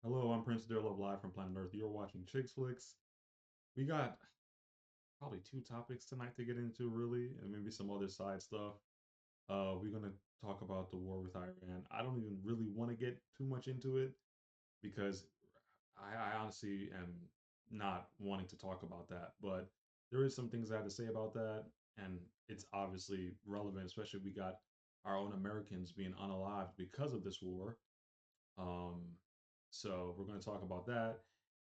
Hello, I'm Prince Love live from Planet Earth. You're watching Chixxflix. We got probably two topics tonight to get into, really, and maybe some other side stuff. We're gonna talk about the war with Iran. I don't even really want to get too much into it because I honestly am not wanting to talk about that. But there is some things I have to say about that, and it's obviously relevant, especially we got our own Americans being unalived because of this war. Um, so we're going to talk about that.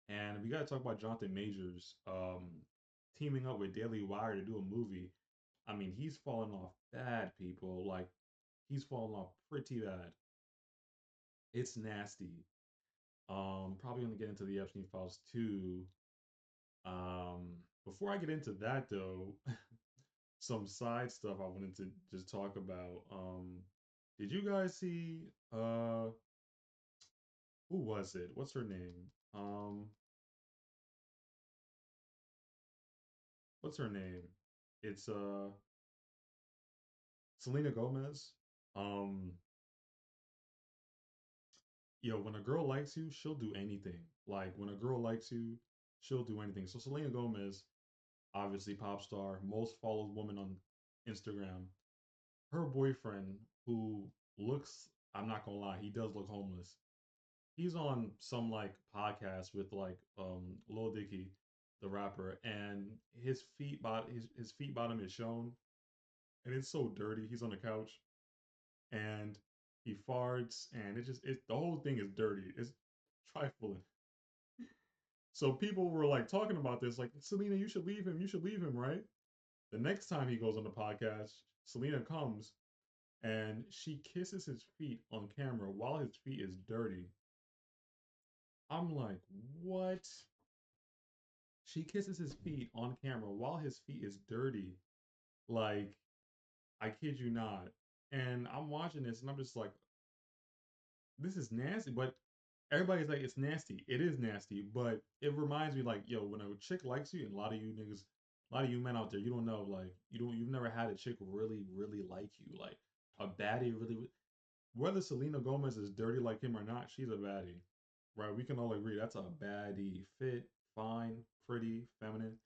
And we got to talk about Jonathan Majors teaming up with Daily Wire to do a movie. I mean, he's fallen off bad, people. Like, he's fallen off pretty bad. It's nasty. Probably going to get into the Epstein files too. Before I get into that, though, some side stuff I wanted to just talk about. Did you guys see who was it? What's her name? What's her name? It's Selena Gomez. Um, when a girl likes you, she'll do anything. Like when a girl likes you, she'll do anything. So Selena Gomez, obviously pop star, most followed woman on Instagram. Her boyfriend, who looks, I'm not gonna lie, he does look homeless. He's on some like podcast with like Lil Dicky, the rapper, and his feet bottom is shown, and it's so dirty. He's on the couch and he farts, and it the whole thing is dirty. It's trifling. So people were like talking about this, like, Selena, you should leave him. You should leave him, right? The next time he goes on the podcast, Selena comes and she kisses his feet on camera while his feet is dirty. I'm like, what? She kisses his feet on camera while his feet is dirty. Like, I kid you not. And I'm watching this and I'm just like, this is nasty. But everybody's like, it's nasty. It is nasty, but it reminds me like, yo, when a chick likes you, and a lot of you niggas, a lot of you men out there, you don't know, like, you've never had a chick really, really like you, like a baddie, really. Whether Selena Gomez is dirty like him or not, she's a baddie, right? We can all agree that's a baddie, fit, fine, pretty, feminine,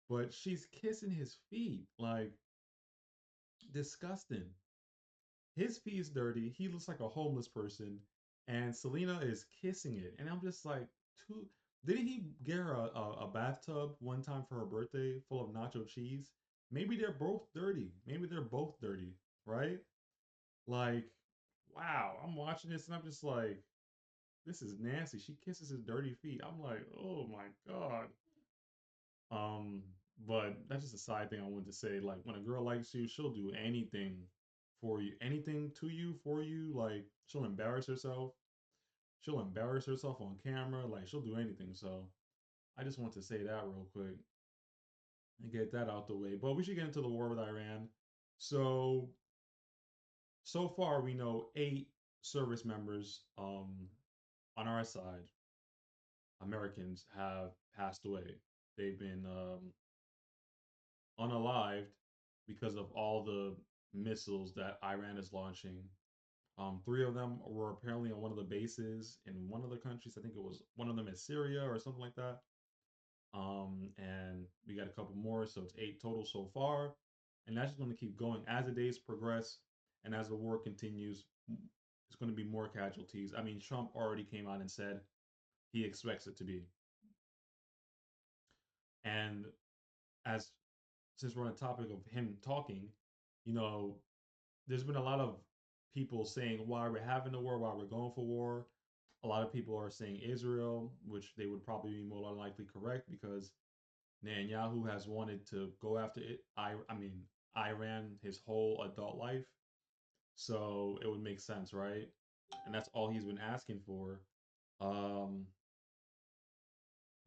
but she's kissing his feet, like disgusting. His feet is dirty. He looks like a homeless person, and Selena is kissing it. And I'm just like, too. Didn't he get her a bathtub one time for her birthday full of nacho cheese? Maybe they're both dirty. Maybe they're both dirty, right? Like, wow. I'm watching this and I'm just like, this is nasty. She kisses his dirty feet. I'm like, oh my god. Um, but that's just a side thing I wanted to say. Like when a girl likes you, she'll do anything for you, anything to you, for you. Like she'll embarrass herself. She'll embarrass herself on camera. Like she'll do anything. So I just want to say that real quick and get that out the way. But we should get into the war with Iran. So so far we know 8 service members on our side, Americans, have passed away. They've been unalived because of all the missiles that Iran is launching. 3 of them were apparently on one of the bases in one of the countries. I think it was one of them in Syria or something like that. And we got a couple more, so it's 8 total so far. And that's just going to keep going as the days progress and as the war continues. It's going to be more casualties. I mean, Trump already came out and said he expects it to be. And as since we're on the topic of him talking, you know, there's been a lot of people saying why we're having the war, why we're going for war. A lot of people are saying Israel, which they would probably be more than likely correct because Netanyahu has wanted to go after it. I mean, Iran his whole adult life, so it would make sense, right? And that's all he's been asking for. Um,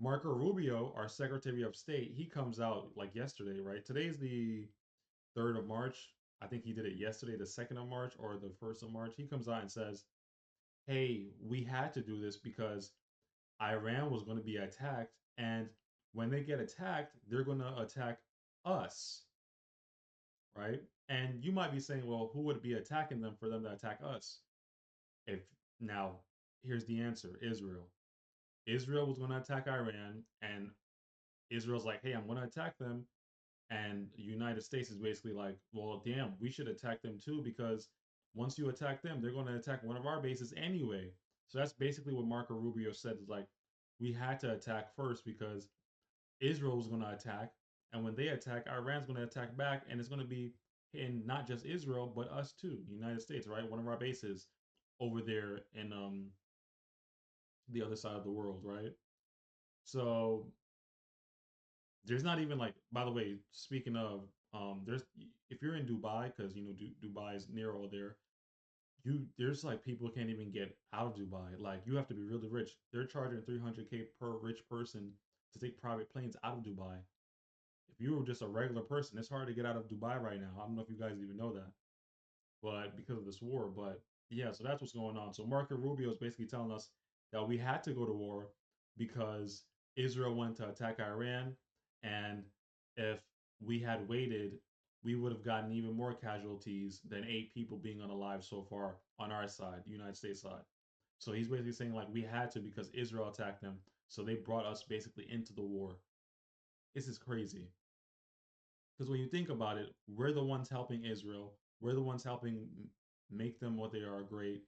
Marco Rubio, our Secretary of State, he comes out like yesterday, right? Today's the 3rd of March. I think he did it yesterday, the 2nd of March or the 1st of March. He comes out and says, hey, we had to do this because Iran was going to be attacked. And when they get attacked, they're going to attack us, right? And you might be saying, well, who would be attacking them for them to attack us? If now here's the answer: Israel. Israel was going to attack Iran, and Israel's like, hey, I'm going to attack them. And the United States is basically like, well, damn, we should attack them too because once you attack them, they're going to attack one of our bases anyway. So that's basically what Marco Rubio said is like, we had to attack first because Israel was going to attack. And when they attack, Iran's going to attack back. And it's going to be in not just Israel, but us too, the United States, right? One of our bases over there in the other side of the world, right? So there's not even like, by the way, speaking of, there's if you're in Dubai, because you know Dubai is near all there, there's like people can't even get out of Dubai. Like you have to be really rich. They're charging 300K per rich person to take private planes out of Dubai. If you were just a regular person, it's hard to get out of Dubai right now. I don't know if you guys even know that, but because of this war. But yeah, so that's what's going on. So Marco Rubio is basically telling us that we had to go to war because Israel went to attack Iran, and if we had waited, we would have gotten even more casualties than 8 people being unalive so far on our side, the United States side. So he's basically saying like we had to because Israel attacked them, so they brought us basically into the war. This is crazy. Because when you think about it, we're the ones helping Israel. We're the ones helping make them what they are great.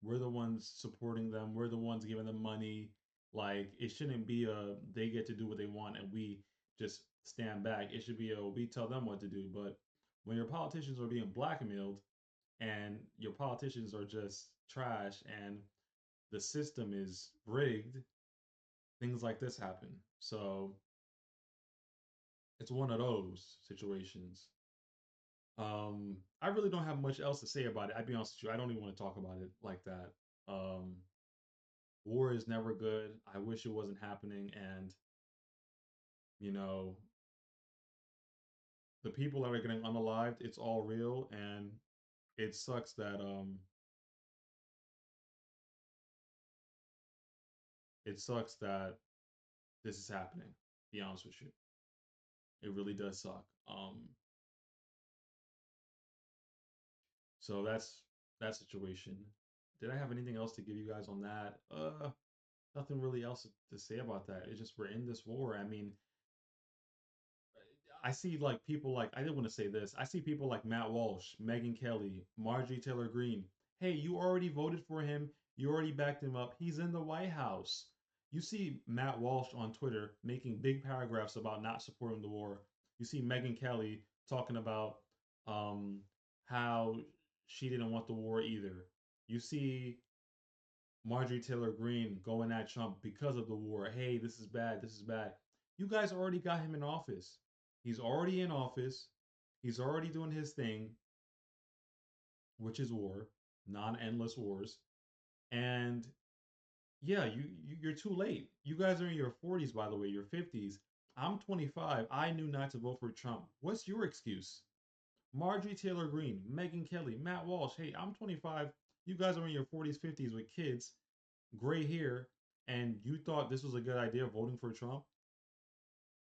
We're the ones supporting them. We're the ones giving them money. Like it shouldn't be a they get to do what they want and we just stand back. It should be a we tell them what to do. But when your politicians are being blackmailed and your politicians are just trash and the system is rigged, things like this happen. So it's one of those situations. I really don't have much else to say about it. I'd be honest with you. I don't even want to talk about it like that. Um, War is never good. I wish it wasn't happening. And, you know, the people that are getting unalived, it's all real. And it sucks that this is happening. To be honest with you. It really does suck. So that's that situation. Did I have anything else to give you guys on that? Nothing really else to say about that. It's just we're in this war. I mean, I see like people like I didn't want to say this. I see people like Matt Walsh, Megyn Kelly, Marjorie Taylor Greene. Hey, you already voted for him. You already backed him up. He's in the White House. You see Matt Walsh on Twitter making big paragraphs about not supporting the war. You see Megyn Kelly talking about um, how she didn't want the war either. You see Marjorie Taylor Greene going at Trump because of the war. Hey, this is bad. This is bad. You guys already got him in office. He's already in office. He's already doing his thing, which is war, non-endless wars. And yeah, you're too late. You guys are in your 40s, by the way, your 50s. I'm 25. I knew not to vote for Trump. What's your excuse? Marjorie Taylor Greene, Megyn Kelly, Matt Walsh. Hey, I'm 25. You guys are in your 40s, 50s with kids, gray hair, and you thought this was a good idea voting for Trump?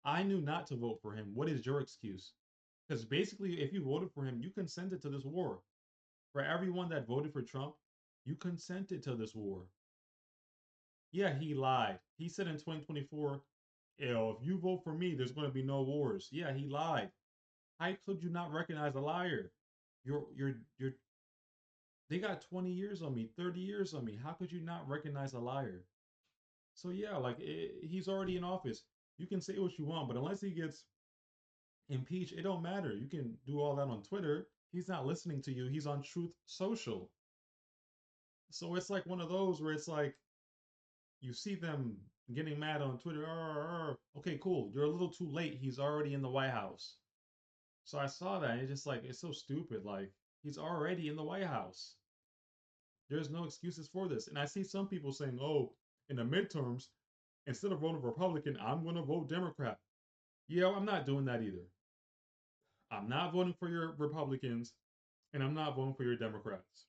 I knew not to vote for him. What is your excuse? Because basically, if you voted for him, you consented to this war. For everyone that voted for Trump, you consented to this war. Yeah, he lied. He said in 2024, if you vote for me, there's going to be no wars. Yeah, he lied. How could you not recognize a liar? You're. They got 20 years on me, 30 years on me. How could you not recognize a liar? So yeah, like he's already in office. You can say what you want, but unless he gets impeached, it don't matter. You can do all that on Twitter. He's not listening to you. He's on Truth Social. So it's like one of those where it's like you see them getting mad on Twitter. "Arr, arr." Okay, cool. You're a little too late. He's already in the White House. So I saw that. And it's just like it's so stupid. Like he's already in the White House. There's no excuses for this. And I see some people saying, "Oh, in the midterms, instead of voting Republican, I'm going to vote Democrat." Yeah, I'm not doing that either. I'm not voting for your Republicans and I'm not voting for your Democrats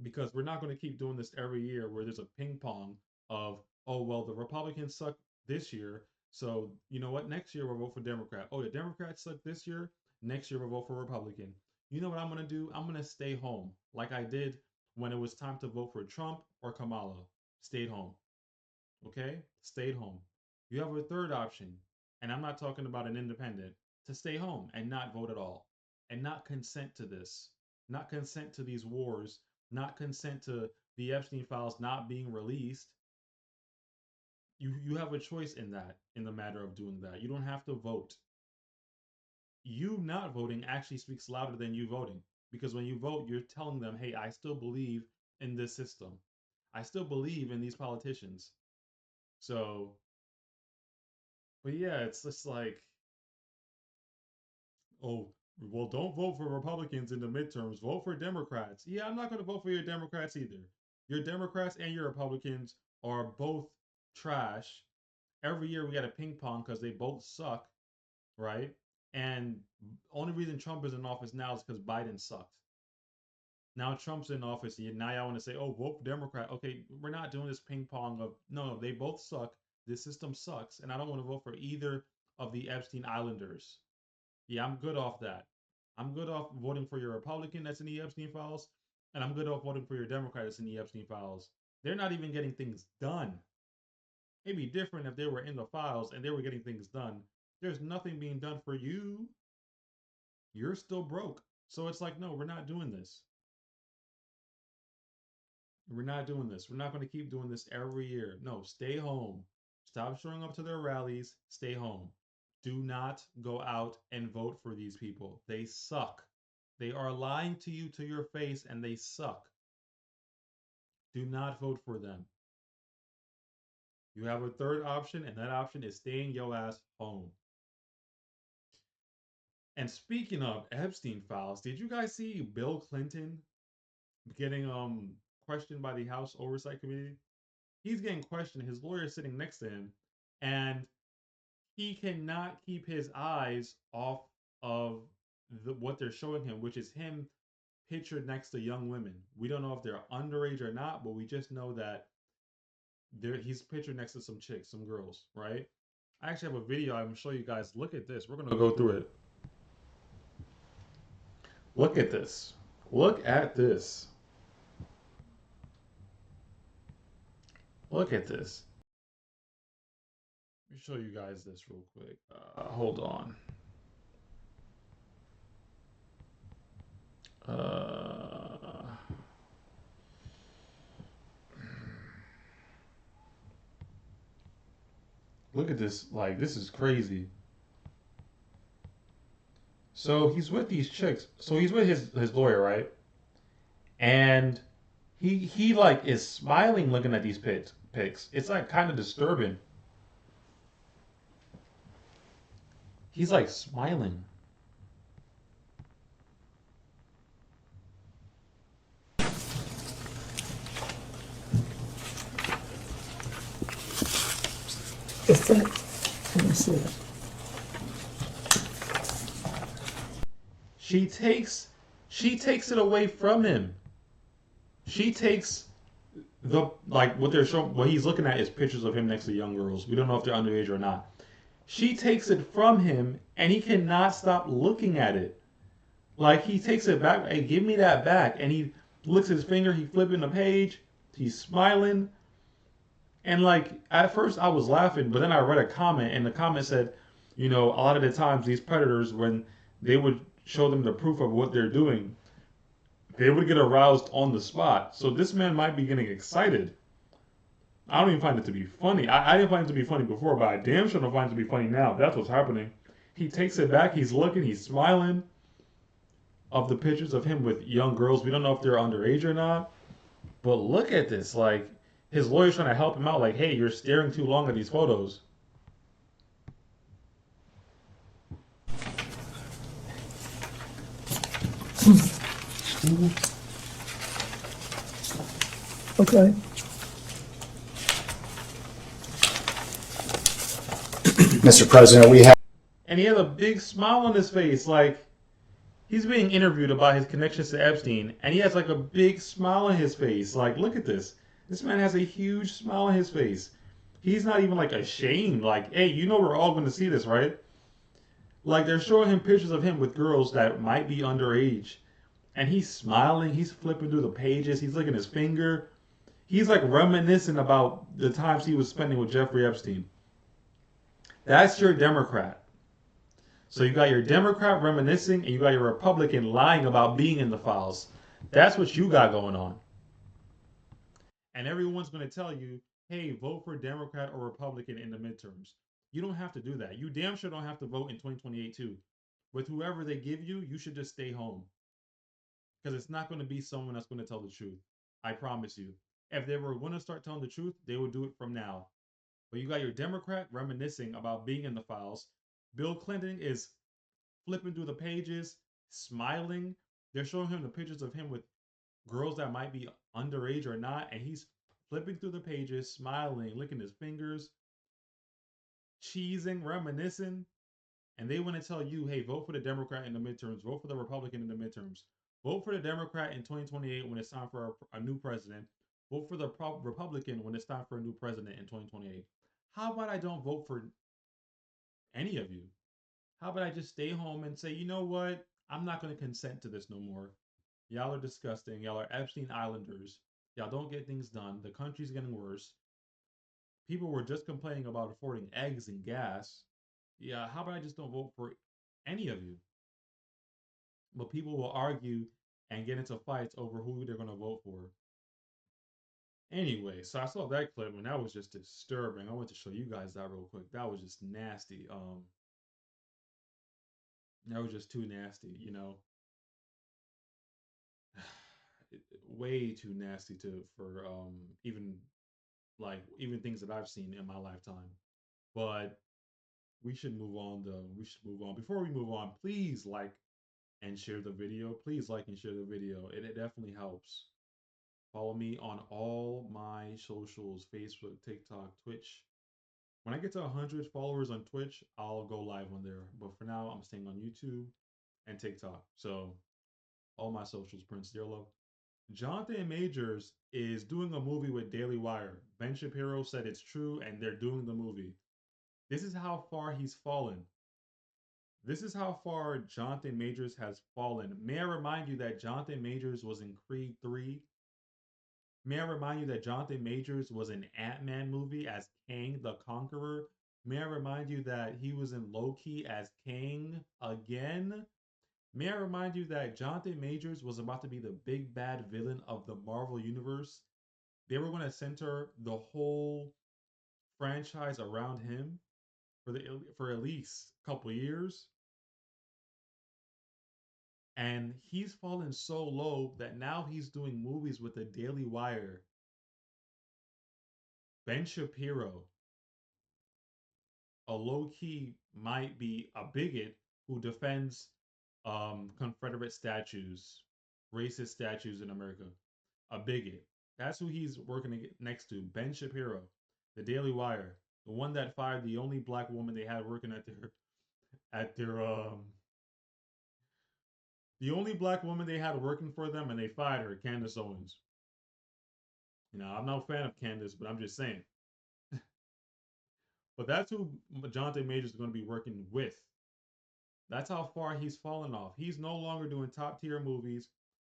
because we're not going to keep doing this every year where there's a ping pong of, oh, well, the Republicans suck this year. So, you know what? Next year we'll vote for Democrat. Oh, the Democrats suck this year. Next year we'll vote for Republican. You know what I'm going to do? I'm going to stay home like I did when it was time to vote for Trump or Kamala, stayed home. Okay? Stayed home. You have a third option, and I'm not talking about an independent, to stay home and not vote at all and not consent to this, not consent to these wars, not consent to the Epstein files not being released. You have a choice in that, in the matter of doing that. You don't have to vote. You not voting actually speaks louder than you voting, because when you vote, you're telling them, hey, I still believe in this system. I still believe in these politicians. So, but yeah, it's just like, oh, well, don't vote for Republicans in the midterms. Vote for Democrats. Yeah, I'm not going to vote for your Democrats either. Your Democrats and your Republicans are both trash. Every year we got a ping pong because they both suck, right? And only reason Trump is in office now is because Biden sucked. Now Trump's in office, and now y'all want to say, "Oh, vote for Democrat." Okay, we're not doing this ping pong of no. They both suck. This system sucks, and I don't want to vote for either of the Epstein Islanders. Yeah, I'm good off that. I'm good off voting for your Republican that's in the Epstein files, and I'm good off voting for your Democrat that's in the Epstein files. They're not even getting things done. It'd be different if they were in the files and they were getting things done. There's nothing being done for you. You're still broke. So it's like, no, we're not doing this. We're not doing this. We're not going to keep doing this every year. No, stay home. Stop showing up to their rallies. Stay home. Do not go out and vote for these people. They suck. They are lying to you to your face and they suck. Do not vote for them. You have a third option, and that option is staying your ass home. And speaking of Epstein files, did you guys see Bill Clinton getting questioned by the House Oversight Committee? He's getting questioned. His lawyer is sitting next to him, and he cannot keep his eyes off of what they're showing him, which is him pictured next to young women. We don't know if they're underage or not, but we just know that he's pictured next to some chicks, some girls, right? I actually have a video I'm gonna show you guys. Look at this. We're gonna go through it. Look at this. Look at this. Look at this. Let me show you guys this real quick. Hold on. Look at this. Like, this is crazy. So he's with these chicks. So he's with his lawyer, right? And he like is smiling looking at these pics. It's like kind of disturbing. He's like smiling. Is that? Let me see that. She takes it away from him. She takes the like what they're showing. What he's looking at is pictures of him next to young girls. We don't know if they're underage or not. She takes it from him, and he cannot stop looking at it. Like he takes it back. Hey, give me that back. And he licks his finger. He flipping the page. He's smiling. And like at first I was laughing, but then I read a comment, and the comment said, you know, a lot of the times these predators, when they would show them the proof of what they're doing, they would get aroused on the spot. So this man might be getting excited. I don't even find it to be funny. I didn't find it to be funny before, but I damn sure don't find it to be funny now. That's what's happening. He takes it back. He's looking. He's smiling. Of the pictures of him with young girls, we don't know if they're underage or not. But look at this. Like his lawyer's trying to help him out. Like, hey, you're staring too long at these photos. Okay. Mr. President, we have. And he has a big smile on his face. Like he's being interviewed about his connections to Epstein, and he has like a big smile on his face. Like, look at this. This man has a huge smile on his face. He's not even like ashamed. Like, hey, you know we're all going to see this, right? Like they're showing him pictures of him with girls that might be underage, and he's smiling. He's flipping through the pages. He's licking his finger. He's like reminiscing about the times he was spending with Jeffrey Epstein. That's your Democrat. So you got your Democrat reminiscing, and you got your Republican lying about being in the files. That's what you got going on. And everyone's going to tell you, hey, vote for Democrat or Republican in the midterms. You don't have to do that. You damn sure don't have to vote in 2028 too. With whoever they give you, you should just stay home because it's not going to be someone that's going to tell the truth. I promise you. If they were going to start telling the truth, they would do it from now. But you got your Democrat reminiscing about being in the files. Bill Clinton is flipping through the pages, smiling. They're showing him the pictures of him with girls that might be underage or not, and he's flipping through the pages, smiling, licking his fingers, cheesing, reminiscing, and they want to tell you, hey, vote for the Democrat in the midterms, vote for the Republican in the midterms, vote for the Democrat in 2028 when it's time for a new president, vote for the Republican when it's time for a new president in 2028. How about I don't vote for any of you? How about I just stay home and say, you know what? I'm not going to consent to this no more. Y'all are disgusting. Y'all are Epstein Islanders. Y'all don't get things done. The country's getting worse. People were just complaining about affording eggs and gas. Yeah, how about I just don't vote for any of you? But people will argue and get into fights over who they're going to vote for. Anyway, so I saw that clip and that was just disturbing. I want to show you guys that real quick. That was just nasty. That was just too nasty, you know. Way too nasty to for even like even things that I've seen in my lifetime. But we should move on though. We should move on. Before we move on, please like and share the video. Please like and share the video. It definitely helps. Follow me on all my socials, Facebook, TikTok, Twitch. When I get to 100 followers on Twitch, I'll go live on there. But for now, I'm staying on YouTube and TikTok. So all my socials, Prince Dearlove. Jonathan Majors is doing a movie with Daily Wire. Ben Shapiro said it's true and they're doing the movie. This is how far he's fallen. This is how far Jonathan Majors has fallen. May I remind you that Jonathan Majors was in Creed 3? May I remind you that Jonathan Majors was in Ant-Man movie as Kang the Conqueror? May I remind you that he was in Loki as Kang again? May I remind you that Jonathan Majors was about to be the big bad villain of the Marvel Universe? They were going to center the whole franchise around him for at least a couple years. And he's fallen so low that now he's doing movies with the Daily Wire. Ben Shapiro, a low key might be a bigot who defends Confederate statues, racist statues in America. A bigot. That's who he's working next to. Ben Shapiro, the Daily Wire, the one that fired the only black woman they had working at their the only black woman they had working for them, and they fired her, Candace Owens. You know, I'm not a fan of Candace, but I'm just saying. But that's who Jonathan Majors is going to be working with. That's how far he's fallen off. He's no longer doing top tier movies.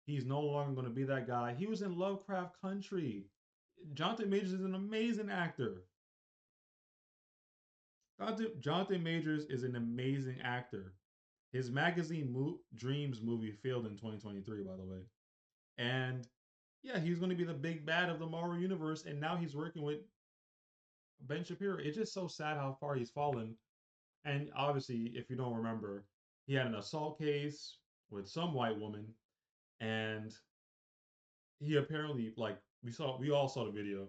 He's no longer going to be that guy. He was in Lovecraft Country. Jonathan Majors is an amazing actor. Jonathan Majors is an amazing actor. His magazine Dreams movie failed in 2023, by the way. And yeah, he's going to be the big bad of the Marvel Universe. And now he's working with Ben Shapiro. It's just so sad how far he's fallen. And obviously, if you don't remember, he had an assault case with some white woman, and he apparently we all saw the video.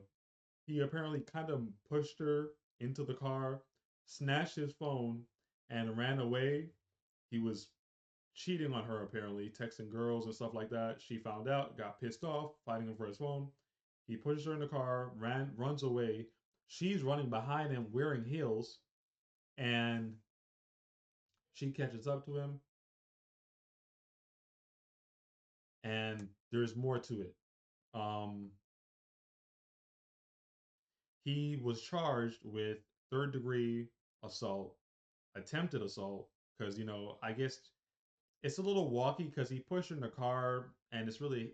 He apparently kind of pushed her into the car, snatched his phone, and ran away. He was cheating on her apparently, texting girls and stuff like that. She found out, got pissed off, fighting him for his phone. He pushes her in the car, runs away. She's running behind him wearing heels, and she catches up to him, and there's more to it. Um, he was charged with third degree assault, attempted assault, because I guess it's a little walky because he pushed her in the car, and it's really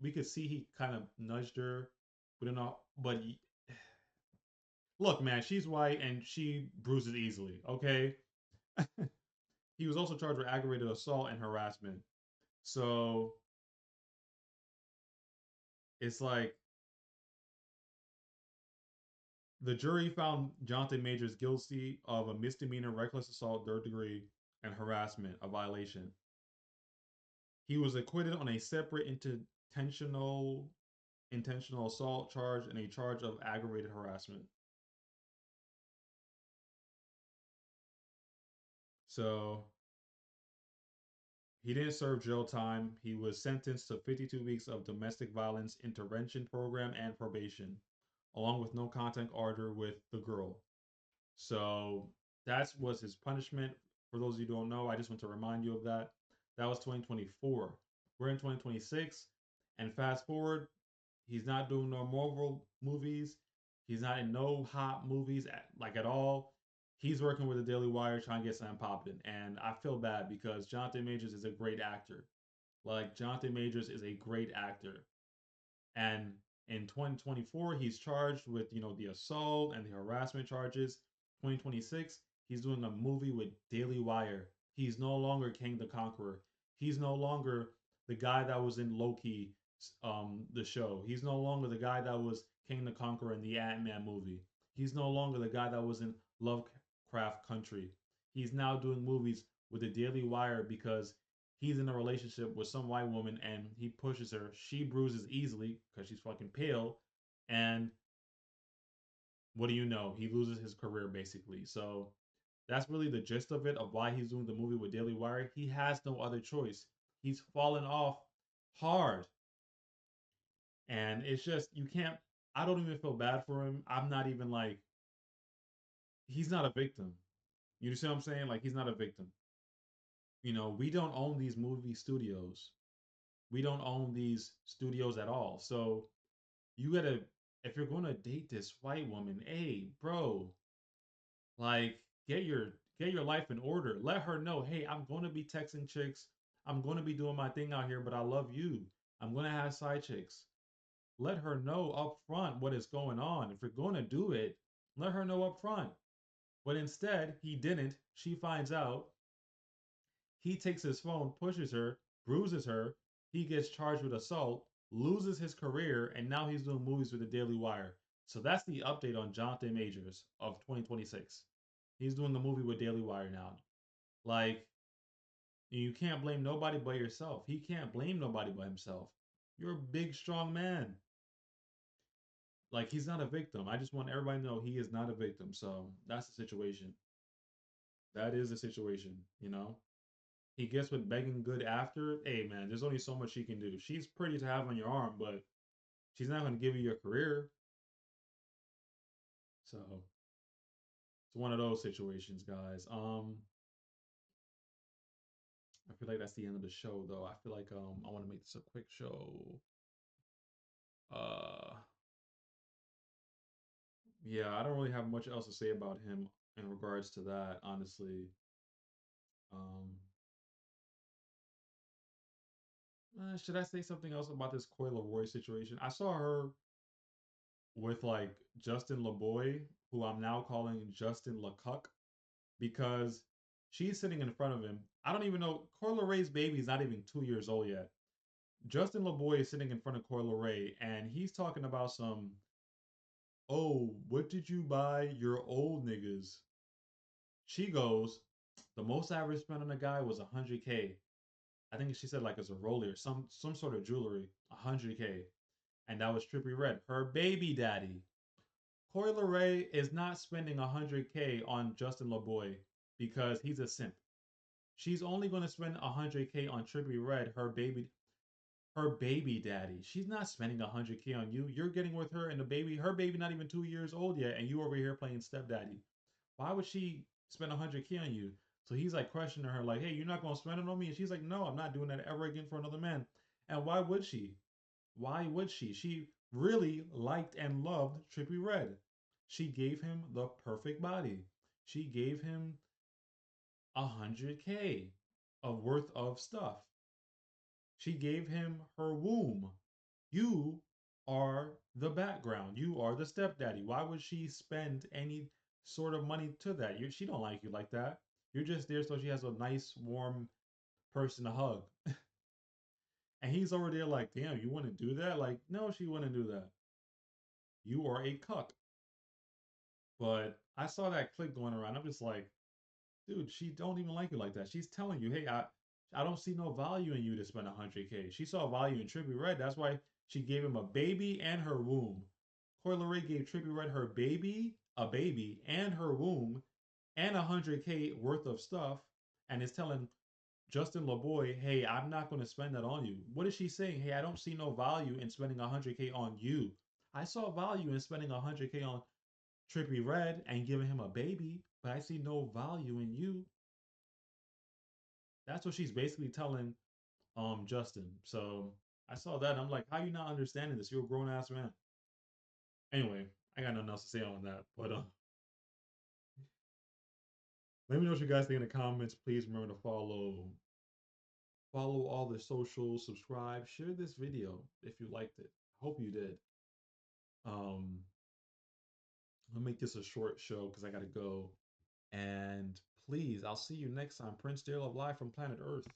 we could see he kind of nudged her. We don't know, but look, man, she's white and she bruises easily. Okay, he was also charged with aggravated assault and harassment. So it's like the jury found Jonathan Majors guilty of a misdemeanor, reckless assault, third degree, and harassment, a violation. He was acquitted on a separate intentional assault charge and a charge of aggravated harassment. So he didn't serve jail time. He was sentenced to 52 weeks of domestic violence intervention program and probation, along with no contact order with the girl. So that was his punishment. For those of you who don't know, I just want to remind you of that. That was 2024. We're in 2026, and fast forward, he's not doing no Marvel movies. He's not in no hot movies like at all. He's working with the Daily Wire trying to get something popping, and I feel bad because Jonathan Majors is a great actor. Like Jonathan Majors is a great actor, and in 2024 he's charged with the assault and the harassment charges. 2026 he's doing a movie with Daily Wire. He's no longer King the Conqueror. He's no longer the guy that was in Loki, the show. He's no longer the guy that was King the Conqueror in the Ant-Man movie. He's no longer the guy that was in Lovecraft Country. He's now doing movies with the Daily Wire because he's in a relationship with some white woman and he pushes her. She bruises easily because she's fucking pale. And what do you know? He loses his career basically. So that's really the gist of it, of why he's doing the movie with Daily Wire. He has no other choice. He's fallen off hard. And it's just, you can't, I don't even feel bad for him. I'm not even like, he's not a victim. You see what I'm saying? Like, he's not a victim. We don't own these movie studios. We don't own these studios at all. So you gotta, if you're gonna date this white woman, hey, bro, like get your life in order. Let her know, hey, I'm gonna be texting chicks. I'm gonna be doing my thing out here, but I love you. I'm gonna have side chicks. Let her know up front what is going on. If you're gonna do it, let her know up front. But instead, he didn't. She finds out. He takes his phone, pushes her, bruises her. He gets charged with assault, loses his career, and now he's doing movies with the Daily Wire. So that's the update on Jonathan Majors of 2026. He's doing the movie with Daily Wire now. Like, you can't blame nobody but yourself. He can't blame nobody but himself. You're a big, strong man. Like, he's not a victim. I just want everybody to know he is not a victim. So that's the situation. That is the situation. He gets with begging good after. Hey man, there's only so much she can do. She's pretty to have on your arm, but she's not going to give you your career. So it's one of those situations, guys. I feel like that's the end of the show, though. I feel like I want to make this a quick show. Uh, yeah, I don't really have much else to say about him in regards to that, honestly. Um, should I say something else about this Coy Leroy situation? I saw her with like Justin LeBoy, who I'm now calling Justin LeCuck, because she's sitting in front of him. I don't even know. Coyle Ray's baby is not even 2 years old yet. Justin LeBoy is sitting in front of Coyle Ray, and he's talking about some, oh, what did you buy your old niggas? She goes, the most I ever spent on a guy was 100K. I think she said like as a Rollie or some sort of jewelry, 100K. And that was Trippy Red, her baby daddy. Coyle Ray is not spending 100K on Justin LeBoy because he's a simp. She's only going to spend 100K on Trippy Red, her baby daddy. She's not spending 100K on you. You're getting with her and her baby not even 2 years old yet, and you over here playing stepdaddy. Why would she spend 100K on you? So he's like questioning her, like, hey, you're not going to spend it on me? And she's like, no, I'm not doing that ever again for another man. And why would she? Why would she? She really liked and loved Trippy Red. She gave him the perfect body. She gave him 100K. of worth of stuff. She gave him her womb. You are the background. You are the stepdaddy. Why would she spend any sort of money to that? She don't like you like that. You're just there so she has a nice, warm person to hug. And he's over there like, damn, you want to do that? Like, no, she wouldn't do that. You are a cuck. But I saw that clip going around. I'm just like, dude, she don't even like you like that. She's telling you, hey, I don't see no value in you to spend 100K. She saw value in Trippie Red. That's why she gave him a baby and her womb. Coi Leray gave Trippie Red her baby, a baby, and her womb, and 100K worth of stuff, and is telling Justin LeBoy, hey, I'm not going to spend that on you. What is she saying? Hey, I don't see no value in spending 100K on you. I saw value in spending 100K on Trippie Red and giving him a baby, but I see no value in you. That's what she's basically telling Justin. So I saw that and I'm like, how you not understanding this? You're a grown ass man. Anyway, I got nothing else to say on that. But let me know what you guys think in the comments. Please remember to follow all the socials, subscribe, share this video if you liked it. Hope you did. Um, I'll make this a short show because I gotta go. And please, I'll see you next time. Prince Dale of Live from Planet Earth.